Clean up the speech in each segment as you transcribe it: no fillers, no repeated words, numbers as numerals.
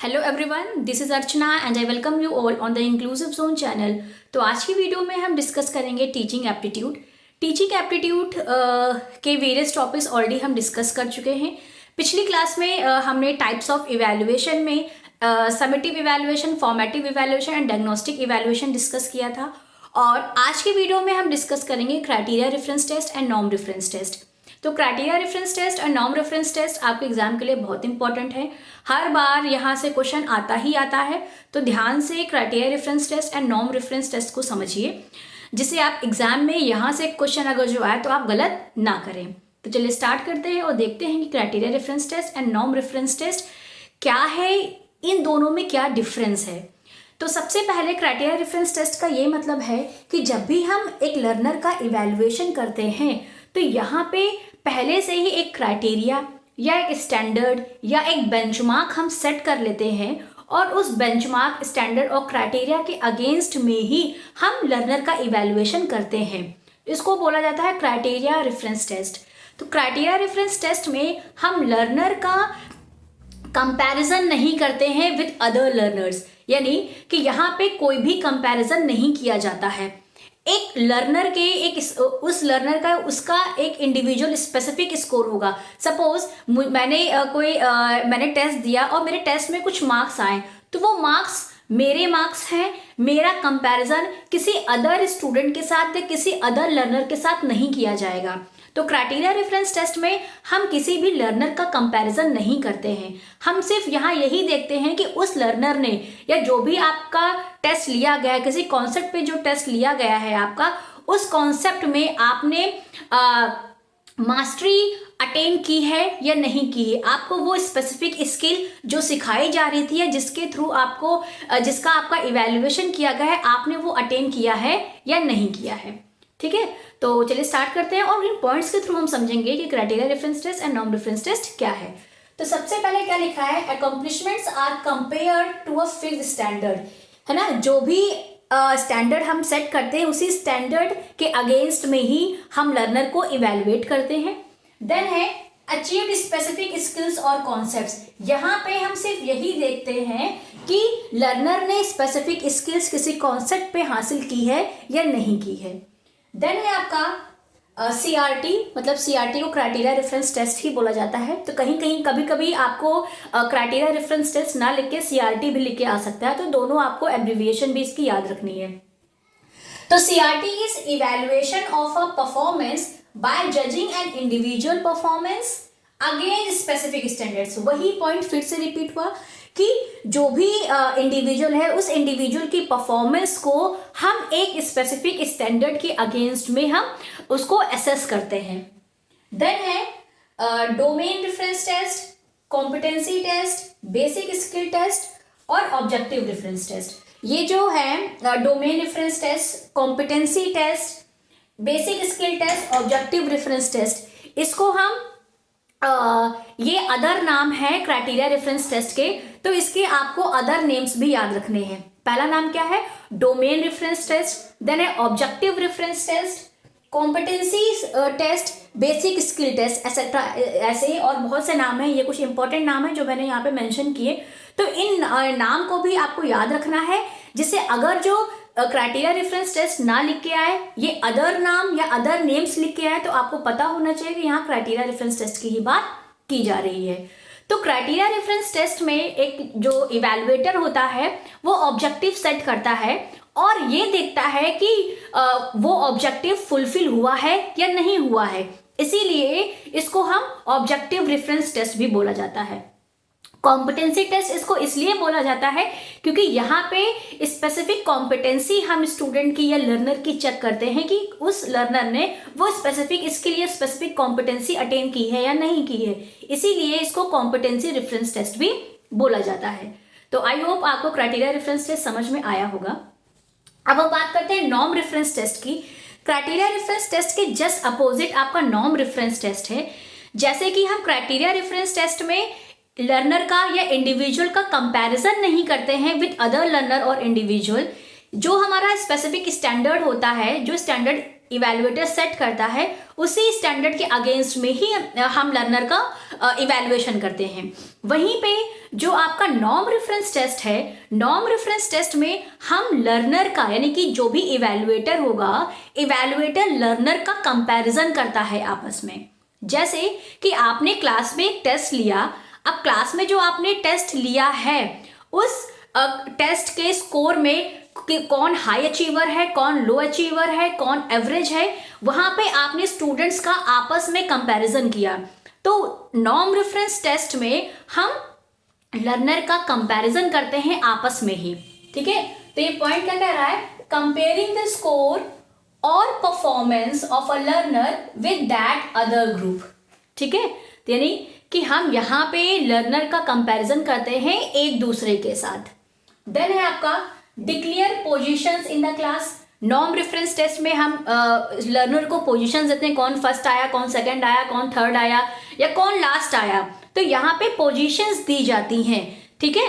Hello everyone, this is Archana and I welcome you all on the inclusive zone channel. तो आज की video में हम discuss करेंगे टीचिंग एप्टीट्यूड। टीचिंग एप्टीट्यूड के वेरियस टॉपिक्स ऑलरेडी हम डिस्कस कर चुके हैं। पिछली क्लास में हमने टाइप्स ऑफ इवैल्यूएशन में summative evaluation, formative evaluation and diagnostic evaluation discuss किया था। और आज की वीडियो में हम डिस्कस करेंगे criteria reference test and norm reference test. तो क्राइटेरिया रेफरेंस टेस्ट और नॉर्म रेफरेंस टेस्ट आपके एग्जाम के लिए बहुत इंपॉर्टेंट है। हर बार यहाँ से क्वेश्चन आता ही आता है, तो ध्यान से criteria reference test and norm reference test को समझिए, जिससे आप एग्जाम में यहाँ से क्वेश्चन अगर जो आए तो आप गलत ना करें। तो चलिए स्टार्ट करते हैं और देखते हैं कि criteria reference test and norm reference test क्या है, इन दोनों में क्या डिफरेंस है। तो सबसे पहले क्राइटेरिया रेफरेंस टेस्ट का ये मतलब है कि जब भी हम एक लर्नर का इवैल्यूएशन करते हैं तो यहाँ पे पहले से ही एक क्राइटेरिया या एक स्टैंडर्ड या एक बेंचमार्क हम सेट कर लेते हैं और उस बेंचमार्क, स्टैंडर्ड और क्राइटेरिया के अगेंस्ट में ही हम लर्नर का इवैल्यूएशन करते हैं। इसको बोला जाता है क्राइटेरिया रेफरेंस टेस्ट। तो क्राइटेरिया रेफरेंस टेस्ट में हम लर्नर का कंपैरिजन नहीं करते हैं विद अदर लर्नर्स, यानी कि यहाँ पे कोई भी कंपैरिजन नहीं किया जाता है। एक लर्नर के उस लर्नर का उसका एक इंडिविजुअल स्पेसिफिक स्कोर होगा। सपोज मैंने टेस्ट दिया और मेरे टेस्ट में कुछ मार्क्स आए, तो वो मार्क्स मेरे मार्क्स हैं। मेरा कंपैरिजन किसी अदर स्टूडेंट के साथ या किसी अदर लर्नर के साथ नहीं किया जाएगा। तो क्राइटेरिया रेफरेंस टेस्ट में हम किसी भी लर्नर का कंपैरिजन नहीं करते हैं। हम सिर्फ यहाँ यही देखते हैं कि उस लर्नर ने या जो भी आपका टेस्ट लिया गया है, किसी कॉन्सेप्ट पे जो टेस्ट लिया गया है आपका, उस कॉन्सेप्ट में आपने मास्टरी अटेन की है या नहीं की है। आपको वो स्पेसिफिक स्किल जो सिखाई जा रही थी या जिसके थ्रू आपको जिसका आपका इवैल्यूएशन किया गया है, आपने वो अटेन किया है या नहीं किया है। ठीक है, तो चलिए स्टार्ट करते हैं और इन पॉइंट्स के थ्रू हम समझेंगे कि criteria reference test and norm reference test क्या है। तो सबसे पहले क्या लिखा है, accomplishments are compared to a fixed standard, है ना। जो भी स्टैंडर्ड हम सेट करते हैं उसी स्टैंडर्ड के अगेंस्ट में ही हम लर्नर को इवेलुएट करते हैं। देन है अचीव्ड स्पेसिफिक स्किल्स और कॉन्सेप्ट्स। यहाँ पे हम सिर्फ यही देखते हैं कि लर्नर ने स्पेसिफिक स्किल्स किसी कॉन्सेप्ट पे हासिल की है या नहीं की है। देन है आपका CRT, मतलब CRT को क्राइटेरिया रेफरेंस टेस्ट ही बोला जाता है। तो कहीं कहीं कभी कभी आपको क्राइटेरिया रेफरेंस टेस्ट ना लिख के CRT भी लिख के आ सकता है, तो दोनों आपको एब्रिविएशन भी इसकी याद रखनी है। तो CRT is evaluation of a performance by judging an individual performance against specific standards. वही पॉइंट फिर से रिपीट हुआ कि जो भी इंडिविजुअल है उस इंडिविजुअल की परफॉर्मेंस को हम एक स्पेसिफिक स्टैंडर्ड के अगेंस्ट में हम उसको असेस करते हैं। देन है domain reference test, competency test, basic skill test और ऑब्जेक्टिव रेफरेंस टेस्ट। ये जो है domain reference test, competency test, basic skill test, objective reference test, इसको हम ये अदर नाम है क्राइटेरिया रेफरेंस टेस्ट के, तो इसके आपको अदर नेम्स भी याद रखने हैं। पहला नाम क्या है, डोमेन रेफरेंस टेस्ट, देन है objective reference test, competency test, basic skill test, etcetera. ऐसे और बहुत से नाम हैं, ये कुछ इंपॉर्टेंट नाम है जो मैंने यहाँ पे मेंशन किए। तो इन नाम को भी आपको याद रखना है, जिससे अगर जो क्राइटेरिया रेफरेंस टेस्ट ना लिख के आए, ये अदर नाम या अदर नेम्स लिख के आए, तो आपको पता होना चाहिए कि यहाँ क्राइटेरिया रेफरेंस टेस्ट की ही बात की जा रही है। तो क्राइटेरिया रेफरेंस टेस्ट में एक जो इवैल्यूएटर होता है वो ऑब्जेक्टिव सेट करता है और ये देखता है कि वो ऑब्जेक्टिव फुलफिल हुआ है या नहीं हुआ है। इसीलिए इसको हम ऑब्जेक्टिव रेफरेंस टेस्ट भी बोला जाता है। कॉम्पिटेंसी टेस्ट इसको इसलिए बोला जाता है क्योंकि यहाँ पे स्पेसिफिक कॉम्पिटेंसी हम स्टूडेंट की या लर्नर की चेक करते हैं कि उस लर्नर ने वो स्पेसिफिक स्किल या स्पेसिफिक कॉम्पिटेंसी अटेन की है या नहीं की है। इसीलिए इसको कॉम्पिटेंसी रेफरेंस टेस्ट भी बोला जाता है। तो आई होप आपको क्राइटेरिया रेफरेंस टेस्ट समझ में आया होगा। अब हम बात करते हैं नॉर्म रेफरेंस टेस्ट की। क्राइटेरिया रेफरेंस टेस्ट के जस्ट अपोजिट आपका नॉर्म रेफरेंस टेस्ट है। जैसे कि हम क्राइटेरिया रेफरेंस टेस्ट में लर्नर का या इंडिविजुअल का कंपैरिजन नहीं करते हैं विद अदर लर्नर और इंडिविजुअल। जो हमारा स्पेसिफिक स्टैंडर्ड होता है, जो स्टैंडर्ड इवैल्यूएटर सेट करता है उसी स्टैंडर्ड के अगेंस्ट में ही हम लर्नर का इवैल्यूएशन करते हैं। वहीं पे जो आपका नॉर्म रेफरेंस टेस्ट है, नॉर्म रेफरेंस टेस्ट में हम लर्नर का यानी कि जो भी इवैल्यूएटर होगा, इवैल्यूएटर लर्नर का कंपैरिजन करता है आपस में। जैसे कि आपने क्लास में एक टेस्ट लिया, अब क्लास में जो आपने टेस्ट लिया है उस टेस्ट के स्कोर में कि कौन हाई अचीवर है, कौन लो अचीवर है, कौन एवरेज है, वहां पे आपने स्टूडेंट्स का आपस में कंपैरिजन किया। तो नॉर्म रेफरेंस टेस्ट में हम लर्नर का कंपैरिजन करते हैं आपस में ही। ठीक है, तो ये पॉइंट क्या कह रहा है, कंपेयरिंग द स्कोर और performance of a learner with that other group. ठीक है, तो यानी कि हम यहाँ पे लर्नर का कंपैरिजन करते हैं एक दूसरे के साथ। देन है आपका declare positions in the class. Norm reference test में हम लर्नर को पोजीशंस देते हैं, कौन फर्स्ट आया, कौन सेकंड आया, कौन थर्ड आया या कौन लास्ट आया, तो यहाँ पे पोजीशंस दी जाती हैं। ठीक है,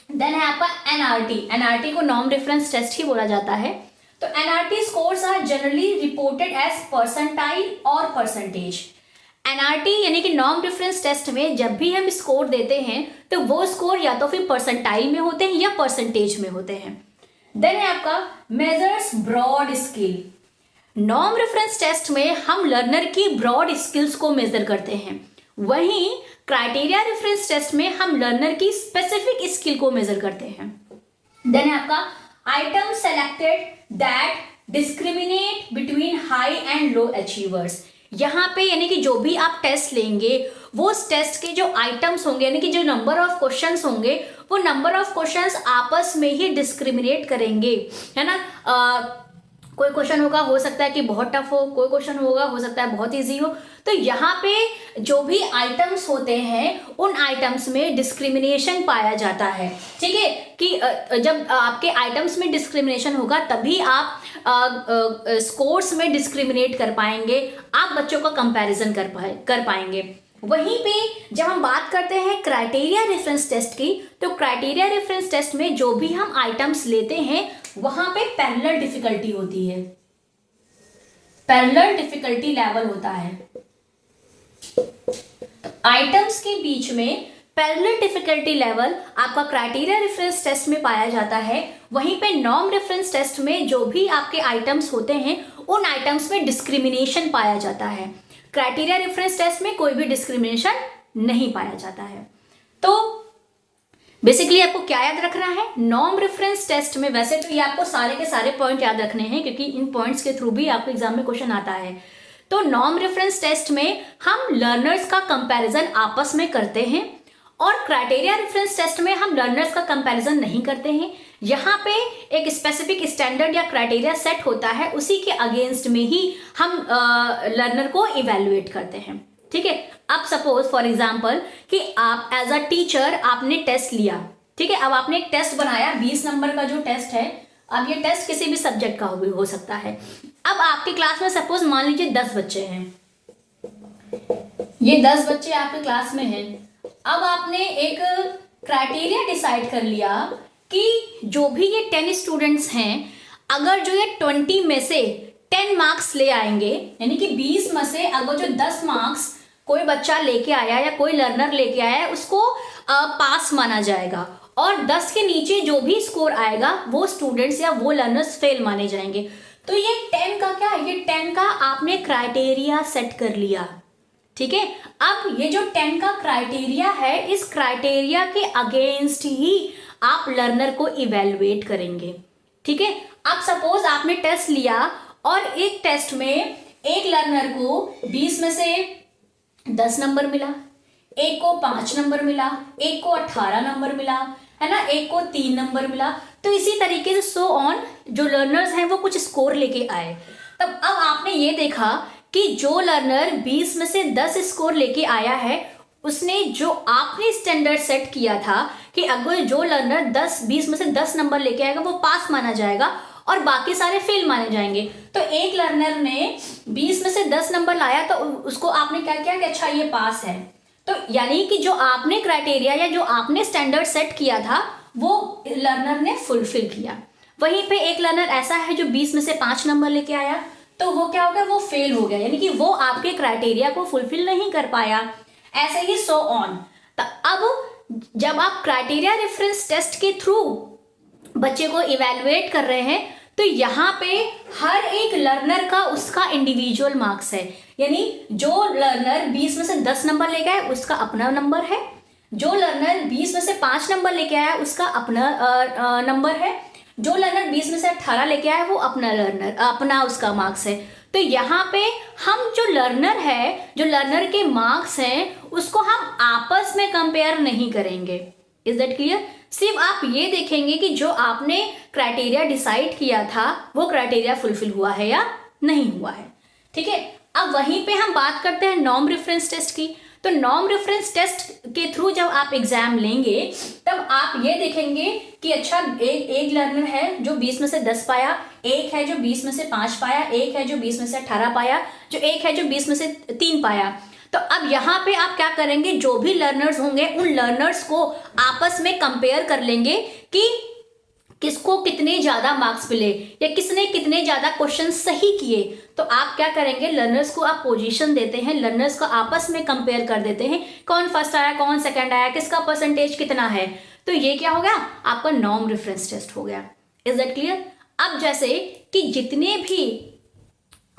देन है आपका एनआरटी। एनआरटी को नॉर्म रेफरेंस टेस्ट ही बोला जाता है। तो NRT scores are generally reported as percentile और परसेंटेज। एनआरटी यानी कि नॉर्म रेफरेंस टेस्ट में जब भी हम स्कोर देते हैं तो वो स्कोर या तो फिर परसेंटाइल में होते हैं या परसेंटेज में होते हैं। देन है आपका measures broad skill. Norm reference test में हम लर्नर की ब्रॉड स्किल्स को मेजर करते हैं, वहीं क्राइटेरिया रेफरेंस टेस्ट में हम लर्नर की स्पेसिफिक स्किल को मेजर करते हैं। देन है आपका item selected that discriminate between high and low achievers. यहाँ पे यानी कि जो भी आप टेस्ट लेंगे वो उस टेस्ट के जो आइटम्स होंगे यानी कि जो नंबर ऑफ क्वेश्चंस होंगे वो नंबर ऑफ क्वेश्चंस आपस में ही डिस्क्रिमिनेट करेंगे, है ना। कोई क्वेश्चन होगा, हो सकता है कि बहुत टफ हो, कोई क्वेश्चन होगा हो सकता है बहुत इजी हो। तो यहाँ पे जो भी आइटम्स होते हैं उन आइटम्स में डिस्क्रिमिनेशन पाया जाता है। ठीक है, कि जब आपके आइटम्स में डिस्क्रिमिनेशन होगा तभी आप स्कोर्स में डिस्क्रिमिनेट कर पाएंगे, आप बच्चों का कंपैरिजन कर पाएंगे। वहीं पे जब हम बात करते हैं क्राइटेरिया रेफरेंस टेस्ट की, तो क्राइटेरिया रेफरेंस टेस्ट में जो भी हम आइटम्स लेते हैं वहां पे पैरेलल डिफिकल्टी होती है, पैरेलल डिफिकल्टी लेवल होता है। आइटम्स के बीच में पैरेलल डिफिकल्टी लेवल आपका क्राइटेरिया रेफरेंस टेस्ट में पाया जाता है, वहीं पे नॉर्म रेफरेंस टेस्ट में जो भी आपके आइटम्स होते हैं उन आइटम्स में डिस्क्रिमिनेशन पाया जाता है। क्राइटेरिया रेफरेंस टेस्ट में कोई भी डिस्क्रिमिनेशन नहीं पाया जाता है। तो बेसिकली आपको क्या याद रखना है, नॉर्म रेफरेंस टेस्ट में, वैसे तो ये आपको सारे के सारे पॉइंट याद रखने हैं क्योंकि इन पॉइंट्स के थ्रू भी आपको एग्जाम में क्वेश्चन आता है। तो नॉर्म रेफरेंस टेस्ट में हम लर्नर्स का कंपैरिजन आपस में करते हैं और क्राइटेरिया रेफरेंस टेस्ट में हम लर्नर्स का कंपैरिजन नहीं करते हैं। यहाँ पे एक स्पेसिफिक स्टैंडर्ड या क्राइटेरिया सेट होता है, उसी के अगेंस्ट में ही हम लर्नर को इवेल्युएट करते हैं। ठीक है, अब सपोज फॉर एग्जाम्पल कि आप एज अ टीचर आपने टेस्ट लिया, ठीक है, अब आपने एक टेस्ट बनाया 20 नंबर का जो टेस्ट है, अब ये टेस्ट किसी भी सब्जेक्ट का हो सकता है। अब आपकी क्लास में सपोज मान लीजिए 10 बच्चे हैं, ये 10 बच्चे आपके क्लास में हैं। अब आपने एक क्राइटेरिया डिसाइड कर लिया कि जो भी ये 10 स्टूडेंट्स हैं, अगर जो ये 20 में से 10 मार्क्स ले आएंगे, यानी कि 20 में से अगर जो 10 मार्क्स कोई बच्चा लेके आया या कोई लर्नर लेके आया उसको पास माना जाएगा, और 10 के नीचे जो भी स्कोर आएगा वो स्टूडेंट्स या वो लर्नर्स फेल माने जाएंगे। तो ये 10 का क्या है, ये 10 का आपने क्राइटेरिया सेट कर लिया। ठीक है, अब ये जो 10 का क्राइटेरिया है, इस क्राइटेरिया के अगेंस्ट ही आप लर्नर को इवेल्युएट करेंगे। ठीक है, अब सपोज आपने टेस्ट लिया और एक टेस्ट में एक लर्नर को 20 में से 10 नंबर मिला, एक को 5 नंबर मिला, एक को 18 नंबर मिला, है ना, एक को 3 नंबर मिला। तो इसी तरीके से सो ऑन जो लर्नर्स हैं वो कुछ स्कोर लेके आए। तब अब आपने ये देखा कि जो लर्नर 20 में से 10 स्कोर लेके आया है, उसने जो आपने स्टैंडर्ड सेट किया था कि अगर जो लर्नर 20 में से 10 नंबर लेके आएगा वो पास माना जाएगा और बाकी सारे फेल माने जाएंगे। तो एक लर्नर ने 20 में से 10 नंबर लाया तो उसको आपने क्या किया कि अच्छा ये पास है। तो यानी कि जो आपने क्राइटेरिया या जो आपने स्टैंडर्ड सेट किया था वो लर्नर ने फुलफिल किया। वहीं पे एक लर्नर ऐसा है जो 20 में से 5 नंबर लेके आया, तो वो क्या हो गया, वो फेल हो गया, यानी कि वो आपके क्राइटेरिया को फुलफिल नहीं कर पाया। ऐसे ही सो ऑन। तो अब जब आप क्राइटेरिया रेफरेंस टेस्ट के थ्रू बच्चे को इवेलुएट कर रहे हैं तो यहाँ पे हर एक लर्नर का उसका इंडिविजुअल मार्क्स है, यानी जो लर्नर 20 में से 10 नंबर लेके आया उसका अपना नंबर है, जो लर्नर 20 में से 5 नंबर लेके आया उसका अपना नंबर है, जो लर्नर 20 में से 18 लेके आया वो अपना उसका मार्क्स है। तो यहाँ पे हम जो लर्नर के मार्क्स हैं उसको हम आपस में कंपेयर नहीं करेंगे। Is that clear? सिर्फ आप ये देखेंगे कि जो आपने क्राइटेरिया डिसाइड किया था वो क्राइटेरिया फुलफिल हुआ है या नहीं हुआ है। ठीक है, अब वहीं पे हम बात करते हैं नॉर्म रेफरेंस टेस्ट की। तो नॉर्म रेफरेंस टेस्ट के थ्रू जब आप एग्जाम लेंगे तब आप ये देखेंगे कि अच्छा एक लर्नर है जो 20 में से 10 पाया, एक है जो 20 में से 5 पाया, एक है जो 20 में से 18 पाया, जो एक है जो 20 में से 3 पाया। तो अब यहाँ पे आप क्या करेंगे, जो भी लर्नर्स होंगे उन लर्नर्स को आपस में कंपेयर कर लेंगे कि किसको कितने ज्यादा मार्क्स मिले या किसने कितने ज्यादा क्वेश्चन सही किए। तो आप क्या करेंगे, लर्नर्स को आप पोजीशन देते हैं, लर्नर्स को आपस में कंपेयर कर देते हैं, कौन फर्स्ट आया कौन सेकंड आया, किसका परसेंटेज कितना है। तो ये क्या हो गया, आपका नॉर्म रेफरेंस टेस्ट हो गया। Is that clear? अब जैसे कि जितने भी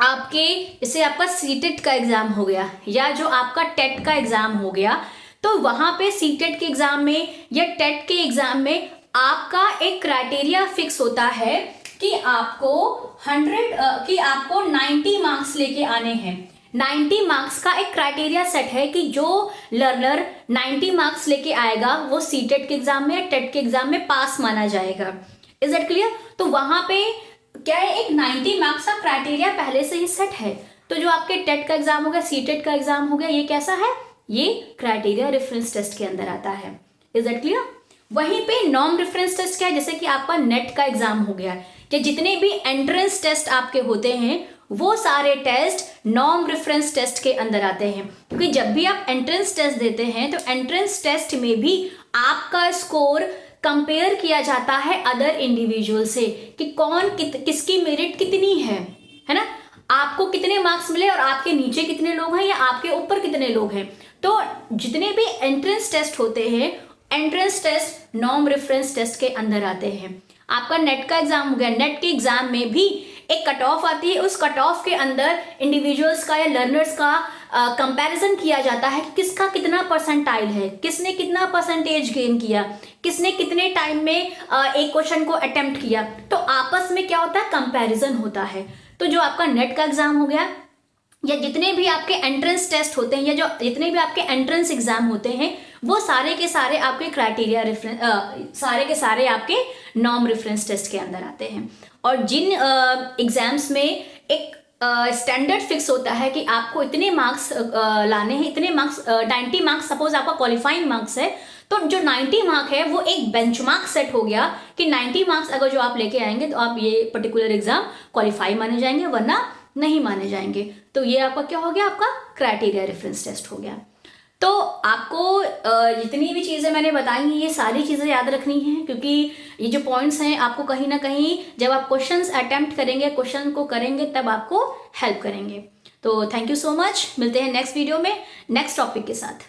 आपके, जैसे आपका सीटेट का एग्जाम हो गया या जो आपका टेट का एग्जाम हो गया, तो वहां पे सीटेट के एग्जाम में या टेट के एग्जाम में आपका एक क्राइटेरिया फिक्स होता है कि आपको 90 मार्क्स लेके आने हैं। 90 मार्क्स का एक क्राइटेरिया सेट है कि जो लर्नर 90 मार्क्स लेके आएगा वो सीटेट के एग्जाम में या टेट के एग्जाम में पास माना जाएगा। Is that clear? तो वहां पे क्या है, एक 90 मार्क्स का क्राइटेरिया पहले से ही सेट है। तो जो आपके टेट का एग्जाम हो गया, सीटेट का एग्जाम हो गया, ये कैसा है, ये क्राइटेरिया रेफरेंस टेस्ट के अंदर आता है। Is that clear? वहीं पे नॉर्म रेफरेंस टेस्ट क्या है, जैसे कि आपका नेट का एग्जाम हो गया या जितने भी एंट्रेंस टेस्ट आपके होते हैं वो सारे टेस्ट नॉर्म रेफरेंस टेस्ट के अंदर आते हैं। क्योंकि जब भी आप एंट्रेंस टेस्ट देते हैं तो एंट्रेंस टेस्ट में भी आपका स्कोर कंपेयर किया जाता है अदर इंडिविजुअल से कि किसकी मेरिट कितनी है ना, आपको कितने मार्क्स मिले और आपके नीचे कितने लोग हैं या आपके ऊपर कितने लोग हैं। तो जितने भी एंट्रेंस टेस्ट होते हैं, entrance test norm reference test के अंदर आते हैं। आपका नेट का एग्जाम हो गया, नेट के एग्जाम में भी एक कट ऑफ आती है, उस कट ऑफ के अंदर इंडिविजुअल्स का या लर्नर्स का कंपैरिजन किया जाता है कि किसका कितना परसेंटाइल है, किसने कितना परसेंटेज गेन किया, किसने कितने टाइम में एक क्वेश्चन को अटेम्प्ट किया। तो आपस में क्या होता है, कंपैरिजन होता है। तो जो आपका नेट का एग्जाम हो गया या जितने भी आपके एंट्रेंस टेस्ट होते हैं या जो जितने भी आपके एंट्रेंस एग्जाम होते हैं वो सारे के सारे आपके क्राइटेरिया रेफरेंस सारे के सारे आपके नॉर्म रेफरेंस टेस्ट के अंदर आते हैं। और जिन एग्जाम्स में एक स्टैंडर्ड फिक्स होता है कि आपको इतने मार्क्स लाने हैं, इतने मार्क्स 90 मार्क्स सपोज आपका क्वालिफाइंग मार्क्स है, तो जो 90 मार्क है वो एक बेंचमार्क सेट हो गया कि 90 मार्क्स अगर जो आप लेके आएंगे तो आप ये पर्टिकुलर एग्जाम क्वालिफाई माने जाएंगे वरना नहीं माने जाएंगे। तो ये आपका क्या हो गया, आपका क्राइटेरिया रेफरेंस टेस्ट हो गया। तो आपको जितनी भी चीज़ें मैंने बताई ये सारी चीज़ें याद रखनी है, क्योंकि ये जो पॉइंट्स हैं आपको कहीं ना कहीं जब आप क्वेश्चंस अटेम्प्ट करेंगे, क्वेश्चन को करेंगे तब आपको हेल्प करेंगे। तो थैंक यू सो मच, मिलते हैं नेक्स्ट वीडियो में नेक्स्ट टॉपिक के साथ।